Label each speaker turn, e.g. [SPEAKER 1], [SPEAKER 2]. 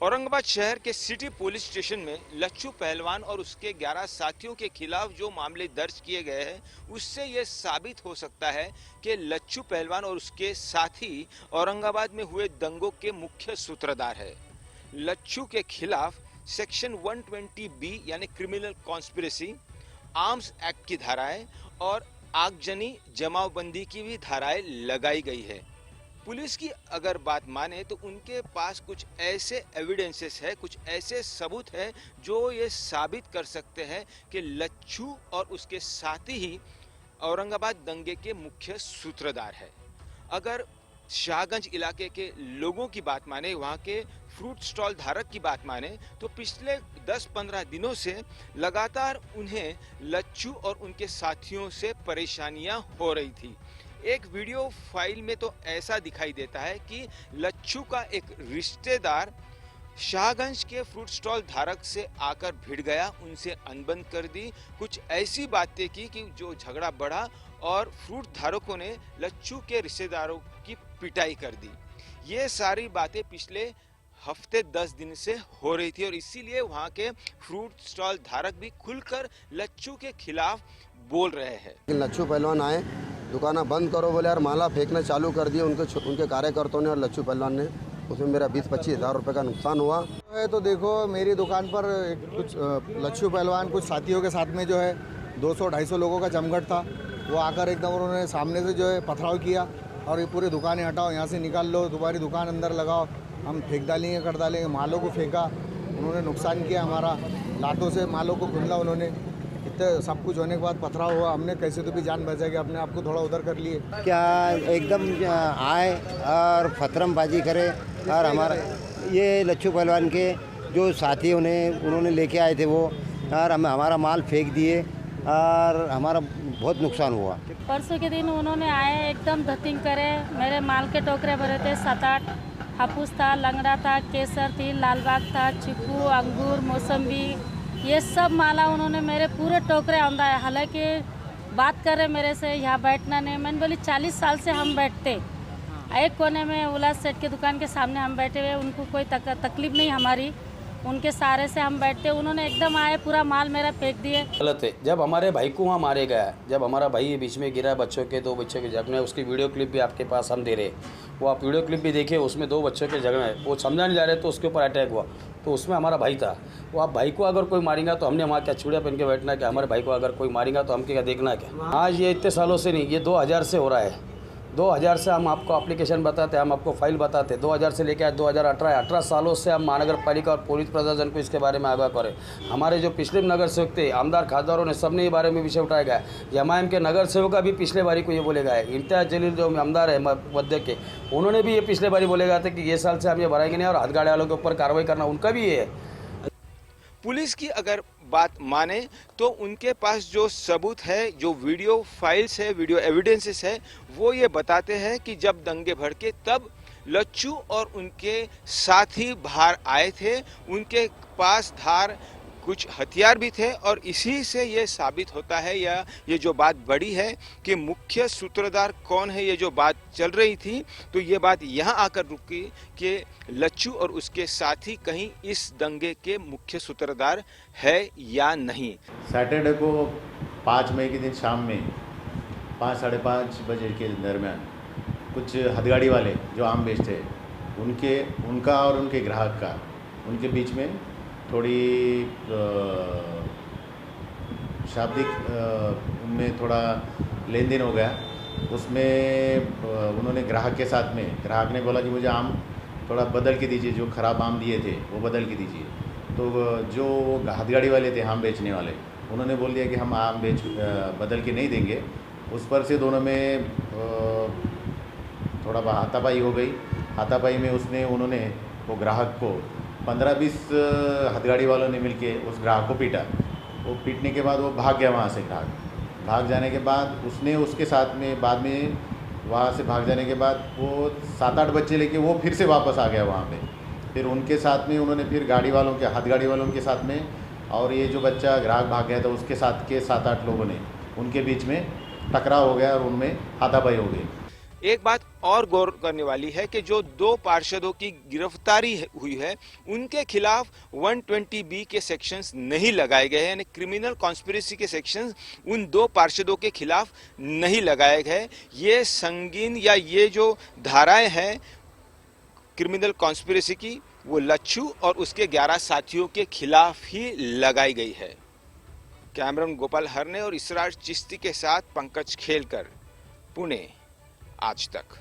[SPEAKER 1] औरंगाबाद शहर के city police station में लच्छू पहलवान और उसके 11 साथियों के खिलाफ जो मामले दर्ज किए गए हैं उससे ये साबित हो सकता है कि लच्छू पहलवान और उसके साथी औरंगाबाद में हुए दंगों के मुख्य सूत्रधार है। लच्छू के खिलाफ सेक्शन 120B यानी क्रिमिनल कॉन्स्पिरेसी, आर्म्स एक्ट की धाराएं और आगजनी जमावबंदी की भी धाराएं लगाई गई है। पुलिस की अगर बात माने तो उनके पास कुछ ऐसे एविडेंसेस है, कुछ ऐसे सबूत है जो ये साबित कर सकते हैं कि लच्छू और उसके साथी ही औरंगाबाद दंगे के मुख्य सूत्रधार है। अगर शाहगंज इलाके के लोगों की बात माने, वहाँ के फ्रूट स्टॉल धारक की बात माने तो पिछले 10-15 दिनों से लगातार उन्हें लच्छू और उनके साथियों से परेशानियां हो रही थी। एक वीडियो फाइल में तो ऐसा दिखाई देता है कि लच्छू का एक रिश्तेदार शाहगंज के फ्रूट स्टॉल धारक से आकर भिड़ गया, उनसे अनबन कर दी, कुछ ऐसी बातें की कि जो झगड़ा बढ़ा और फ्रूट धारकों ने लच्छू के रिश्तेदारों की पिटाई कर दी। ये सारी बातें पिछले हफ्ते 10 दिन से हो रही थी और इसीलिए वहाँ के फ्रूट स्टॉल धारक भी खुलकर लच्छू के खिलाफ बोल रहे हैं।
[SPEAKER 2] लच्छू पहलवान आए, दुकाना बंद करो बोले यार, माला फेंकना चालू कर दिए उनके कार्यकर्ताओं ने और लच्छू पहलवान ने। उसमें मेरा 20-25 हज़ार रुपये का नुकसान हुआ
[SPEAKER 3] है। तो देखो मेरी दुकान पर कुछ लच्छू पहलवान कुछ साथियों के साथ में जो है 200-250 लोगों का जमघट था। वो आकर एकदम उन्होंने सामने से जो है पथराव किया और ये पूरी दुकानें हटाओ, यहाँ से निकाल लो, तुम्हारी दुकान अंदर लगाओ, हम फेंक डालेंगे कर डालेंगे। मालों को फेंका, उन्होंने नुकसान किया हमारा, लातों से मालों को खुंदा उन्होंने। इतने सब कुछ होने के बाद पथराव हुआ, हमने कैसे तो भी जान बचाएगी, अपने आप को थोड़ा उधर कर लिए।
[SPEAKER 4] क्या एकदम आए और फतरमबाजी करे और हमारा ये लच्छू पहलवान के जो साथी उन्होंने लेके आए थे वो और हमारा माल फेंक दिए और हमारा बहुत नुकसान हुआ।
[SPEAKER 5] परसों के दिन उन्होंने आए, एकदम धतिंग करे, मेरे माल के टोकरे भरे थे 7-8, हापुस था, लंगड़ा था, केसर थी, लालबाग था, चीकू, अंगूर, मौसम्बी, ये सब माला उन्होंने मेरे पूरे टोकरे औंधाया। हालांकि बात कर रहे मेरे से यहाँ बैठना नहीं, मैंने बोली 40 साल से हम बैठते, एक कोने में उल्लास सेठ के दुकान के सामने हम बैठे हुए, उनको कोई तकलीफ नहीं हमारी, उनके सारे से हम बैठते। उन्होंने एकदम आए, पूरा माल मेरा फेंक दिए।
[SPEAKER 6] गलत है। जब हमारे भाई को वहाँ मारे गया, जब हमारा भाई बीच में गिरा, बच्चों के 2 बच्चों के झगड़े, उसकी वीडियो क्लिप भी आपके पास हम दे रहे, वो आप वीडियो क्लिप भी देखिए, उसमें 2 बच्चों के झगड़े हैं, वो समझा नहीं जा रहे तो उसके ऊपर अटैक हुआ, तो उसमें हमारा भाई था। वो आप भाई को अगर कोई मारेगा तो हमने वहाँ क्या चूड़िया पहन के बैठना क्या? हमारे भाई को अगर कोई मारेगा तो हम क्या देखना क्या? आज ये इतने सालों से नहीं, ये 2000 से हो रहा है। 2000 से हम आपको एप्लीकेशन बताते, हम आपको फाइल बताते, 2000 से लेकर 2018 18 सालों से हम महानगर पालिका और पुलिस प्रशासन को इसके बारे में आगाह करें। हमारे जो पिछले नगर सेवक थे, आमदार खासदारों ने सबने ये बारे में विषय उठाया गया है। एमआईएम के नगर सेवक भी पिछले बारी को ये बोले गए, इम्तियाज जलील जो आमदार है मध्य के, उन्होंने भी ये पिछले बारी बोले गए थे कि ये साल से हम ये भराएंगे नहीं और हाथगाड़ी वालों के ऊपर कार्रवाई करना उनका भी ये है।
[SPEAKER 1] पुलिस की अगर बात माने तो उनके पास जो सबूत है, जो वीडियो फाइल्स है, वीडियो एविडेंसेस है, वो ये बताते हैं कि जब दंगे भड़के तब लच्चू और उनके साथी बाहर आए थे, उनके पास धार कुछ हथियार भी थे और इसी से ये साबित होता है या ये जो बात बड़ी है कि मुख्य सूत्रधार कौन है, ये जो बात चल रही थी तो ये बात यहाँ आकर रुकी कि लच्चू और उसके साथी कहीं इस दंगे के मुख्य सूत्रधार है या नहीं।
[SPEAKER 7] सैटरडे को 5 मई के दिन शाम में 5 साढ़े 5 बजे के दरमियान कुछ हथगाड़ी वाले जो आम बेचते उनका और उनके ग्राहक का उनके बीच में थोड़ी शाब्दिक उनमें थोड़ा लेन देन हो गया। उसमें उन्होंने ग्राहक के साथ में, ग्राहक ने बोला कि मुझे आम थोड़ा बदल के दीजिए, जो ख़राब आम दिए थे वो बदल के दीजिए। तो जो हथगाड़ी वाले थे आम बेचने वाले, उन्होंने बोल दिया कि हम आम बदल के नहीं देंगे। उस पर से दोनों में थोड़ा हाथापाई हो गई। हाथापाई में उन्होंने वो ग्राहक को 15-20 हथगाड़ी वालों ने मिलके उस ग्राहक को पीटा। वो पीटने के बाद वो भाग गया वहाँ से। ग्राहक भाग जाने के बाद उसके साथ में बाद में वहाँ से भाग जाने के बाद वो 7-8 बच्चे लेके वो फिर से वापस आ गया वहाँ पे। फिर उनके साथ में उन्होंने फिर हथगाड़ी वालों के साथ में, और ये जो बच्चा ग्राहक भाग गया था उसके साथ के 7-8 लोगों ने, उनके बीच में टकराव हो गया और उनमें हाथापाई हो गई।
[SPEAKER 1] एक बात और गौर करने वाली है कि जो 2 पार्षदों की गिरफ्तारी हुई है उनके खिलाफ 120B के सेक्शंस नहीं लगाए गए हैं, यानी क्रिमिनल कॉन्स्पिरेसी के सेक्शंस उन 2 पार्षदों के खिलाफ नहीं लगाए गए। ये संगीन या ये जो धाराएं हैं क्रिमिनल कॉन्स्पिरेसी की, वो लच्छू और उसके 11 साथियों के खिलाफ ही लगाई गई है। कैमरामैन गोपाल हरने और इसरार चिश्ती के साथ पंकज खेलकर, पुणे, आज तक।